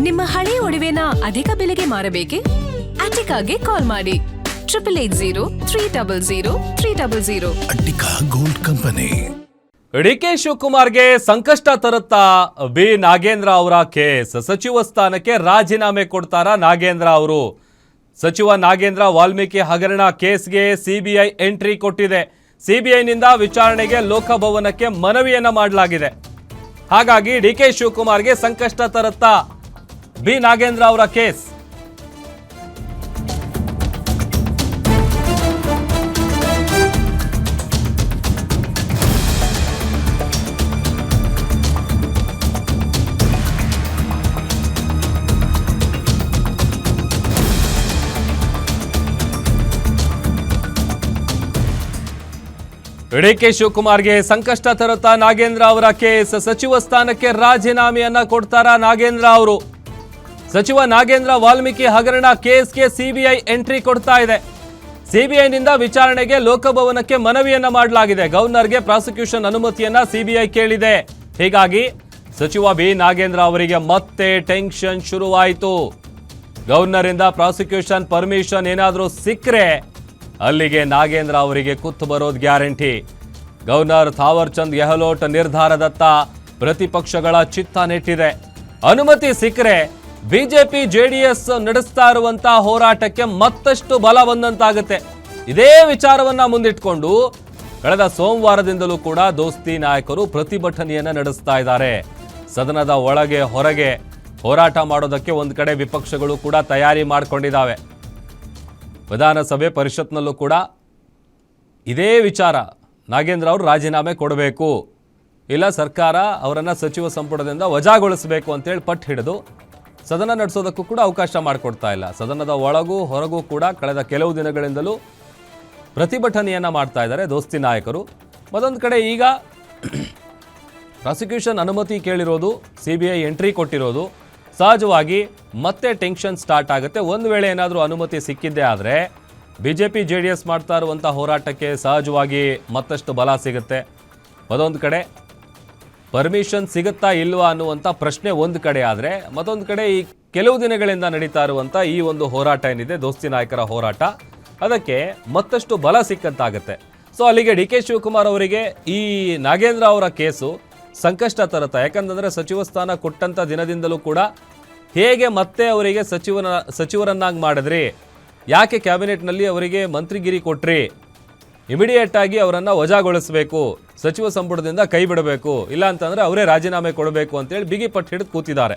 ನಿಮ್ಮ ಹಳೆ ಒಡವೆನ ಅಧಿಕ ಬೆಲೆಗೆ ಮಾರಬೇಕೆ? ಅಟಿಕಾಗೆ ಕಾಲ್ ಮಾಡಿ 8803000300. Attica gold company. ಡಿಕೆ ಶಿವಕುಮಾರ್ಗೆ ಸಂಕಷ್ಟ ತರುತ್ತಾ ಬಿ ನಾಗೇಂದ್ರ ಅವರ ಕೇಸ್. ಸಚಿವ ಸ್ಥಾನಕ್ಕೆ ರಾಜೀನಾಮೆ ಕೊಡ್ತಾರಾ ನಾಗೇಂದ್ರ ಅವರು? ಸಚಿವ ನಾಗೇಂದ್ರ ವಾಲ್ಮೀಕಿ ಹಗರಣ ಕೇಸ್ಗೆ ಸಿಬಿಐ ಎಂಟ್ರಿ ಕೊಟ್ಟಿದೆ. ಸಿಬಿಐನಿಂದ ವಿಚಾರಣೆಗೆ ಲೋಕಭವನಕ್ಕೆ ಮನವಿಯನ್ನ ಮಾಡಲಾಗಿದೆ. ಹಾಗಾಗಿ ಡಿಕೆ ಶಿವಕುಮಾರ್ಗೆ ಸಂಕಷ್ಟ ತರುತ್ತಾ ಬಿ ನಾಗೇಂದ್ರ ಅವರ ಕೇಸ್? ಡಿಕೆ ಶಿವಕುಮಾರ್ಗೆ ಸಂಕಷ್ಟ ತರುತ್ತಾ ನಾಗೇಂದ್ರ ಅವರ ಕೇಸ್. ಸಚಿವ ಸ್ಥಾನಕ್ಕೆ ರಾಜೀನಾಮೆಯನ್ನ ಕೊಡ್ತಾರಾ ನಾಗೇಂದ್ರ ಅವರು? ಸಚಿವ ನಾಗೇಂದ್ರ ವಾಲ್ಮೀಕಿ ಹಗರಣ ಕೇಸ್ಗೆ ಸಿಬಿಐ ಎಂಟ್ರಿ ಕೊಡ್ತಾ ಇದೆ. ಸಿಬಿಐನಿಂದ ವಿಚಾರಣೆಗೆ ಲೋಕಭವನಕ್ಕೆ ಮನವಿಯನ್ನ ಮಾಡಲಾಗಿದೆ. ಗವರ್ನರ್ಗೆ ಪ್ರಾಸಿಕ್ಯೂಷನ್ ಅನುಮತಿಯನ್ನ ಸಿಬಿಐ ಕೇಳಿದೆ. ಹೀಗಾಗಿ ಸಚಿವ ಬಿ ನಾಗೇಂದ್ರ ಅವರಿಗೆ ಮತ್ತೆ ಟೆನ್ಷನ್ ಶುರುವಾಯಿತು. ಗವರ್ನರ್ ಇಂದ ಪ್ರಾಸಿಕ್ಯೂಷನ್ ಪರ್ಮಿಷನ್ ಏನಾದರೂ ಸಿಕ್ಕರೆ ಅಲ್ಲಿಗೆ ನಾಗೇಂದ್ರ ಅವರಿಗೆ ಕುತ್ತು ಬರೋದು ಗ್ಯಾರಂಟಿ. ಗವರ್ನರ್ ಥಾವರ್ ಚಂದ್ ಗೆಹ್ಲೋಟ್ ನಿರ್ಧಾರದತ್ತ ಪ್ರತಿಪಕ್ಷಗಳ ಚಿತ್ತ ನೆಟ್ಟಿದೆ. ಅನುಮತಿ ಸಿಕ್ಕರೆ ಬಿಜೆಪಿ ಜೆಡಿಎಸ್ ನಡೆಸ್ತಾ ಇರುವಂತಹ ಹೋರಾಟಕ್ಕೆ ಮತ್ತಷ್ಟು ಬಲ ಬಂದಂತಾಗುತ್ತೆ. ಇದೇ ವಿಚಾರವನ್ನ ಮುಂದಿಟ್ಕೊಂಡು ಕಳೆದ ಸೋಮವಾರದಿಂದಲೂ ಕೂಡ ದೋಸ್ತಿ ನಾಯಕರು ಪ್ರತಿಭಟನೆಯನ್ನ ನಡೆಸ್ತಾ ಇದ್ದಾರೆ. ಸದನದ ಒಳಗೆ ಹೊರಗೆ ಹೋರಾಟ ಮಾಡೋದಕ್ಕೆ ಒಂದು ಕಡೆ ವಿಪಕ್ಷಗಳು ಕೂಡ ತಯಾರಿ ಮಾಡಿಕೊಂಡಿದ್ದಾವೆ. ವಿಧಾನಸಭೆ ಪರಿಷತ್ನಲ್ಲೂ ಕೂಡ ಇದೇ ವಿಚಾರ, ನಾಗೇಂದ್ರ ಅವರು ರಾಜೀನಾಮೆ ಕೊಡಬೇಕು, ಇಲ್ಲ ಸರ್ಕಾರ ಅವರನ್ನು ಸಚಿವ ಸಂಪುಟದಿಂದ ವಜಾಗೊಳಿಸಬೇಕು ಅಂತೇಳಿ ಪಟ್ಟು ಹಿಡಿದು ಸದನ ನಡೆಸೋದಕ್ಕೂ ಕೂಡ ಅವಕಾಶ ಮಾಡಿಕೊಡ್ತಾ ಇಲ್ಲ. ಸದನದ ಒಳಗೂ ಹೊರಗೂ ಕೂಡ ಕಳೆದ ಕೆಲವು ದಿನಗಳಿಂದಲೂ ಪ್ರತಿಭಟನೆಯನ್ನು ಮಾಡ್ತಾ ಇದ್ದಾರೆ ದೋಸ್ತಿ ನಾಯಕರು. ಮತ್ತೊಂದು ಕಡೆ ಈಗ ಪ್ರಾಸಿಕ್ಯೂಷನ್ ಅನುಮತಿ ಕೇಳಿರೋದು, ಸಿಬಿಐ ಎಂಟ್ರಿ ಕೊಟ್ಟಿರೋದು, ಸಹಜವಾಗಿ ಮತ್ತೆ ಟೆನ್ಷನ್ ಸ್ಟಾರ್ಟ್ ಆಗುತ್ತೆ. ಒಂದು ವೇಳೆ ಏನಾದರೂ ಅನುಮತಿ ಸಿಕ್ಕಿದ್ದೇ ಆದರೆ ಬಿಜೆಪಿ ಜೆಡಿಎಸ್ ಮಾಡ್ತಾ ಇರುವಂಥ ಹೋರಾಟಕ್ಕೆ ಸಹಜವಾಗಿ ಮತ್ತಷ್ಟು ಬಲ ಸಿಗುತ್ತೆ. ಮತ್ತೊಂದು ಕಡೆ ಪರ್ಮಿಷನ್ ಸಿಗುತ್ತಾ ಇಲ್ವಾ ಅನ್ನುವಂಥ ಪ್ರಶ್ನೆ ಒಂದು ಕಡೆ ಆದರೆ, ಮತ್ತೊಂದು ಕಡೆ ಈ ಕೆಲವು ದಿನಗಳಿಂದ ನಡೀತಾ ಇರುವಂಥ ಈ ಒಂದು ಹೋರಾಟ ಏನಿದೆ ದೋಸ್ತಿ ನಾಯಕರ ಹೋರಾಟ, ಅದಕ್ಕೆ ಮತ್ತಷ್ಟು ಬಲ ಸಿಕ್ಕಂತಾಗುತ್ತೆ. ಸೊ ಅಲ್ಲಿಗೆ ಡಿ ಕೆ ಶಿವಕುಮಾರ್ ಅವರಿಗೆ ಈ ನಾಗೇಂದ್ರ ಅವರ ಕೇಸು ಸಂಕಷ್ಟ ತರುತ್ತೆ. ಯಾಕಂತಂದರೆ ಸಚಿವ ಸ್ಥಾನ ಕೊಟ್ಟಂಥ ದಿನದಿಂದಲೂ ಕೂಡ ಹೇಗೆ ಮತ್ತೆ ಅವರಿಗೆ ಸಚಿವರನ್ನಾಗಿ ಮಾಡಿದ್ರಿ, ಯಾಕೆ ಕ್ಯಾಬಿನೆಟ್ನಲ್ಲಿ ಅವರಿಗೆ ಮಂತ್ರಿಗಿರಿ ಕೊಟ್ರಿ, ಇಮಿಡಿಯೇಟ್ ಆಗಿ ಅವರನ್ನು ವಜಾಗೊಳಿಸಬೇಕು, ಸಚಿವ ಸಂಪುಟದಿಂದ ಕೈ ಬಿಡಬೇಕು, ಇಲ್ಲ ಅಂತಂದರೆ ಅವರೇ ರಾಜೀನಾಮೆ ಕೊಡಬೇಕು ಅಂತೇಳಿ ಬಿಗಿ ಪಟ್ಟು ಹಿಡಿದು ಕೂತಿದ್ದಾರೆ.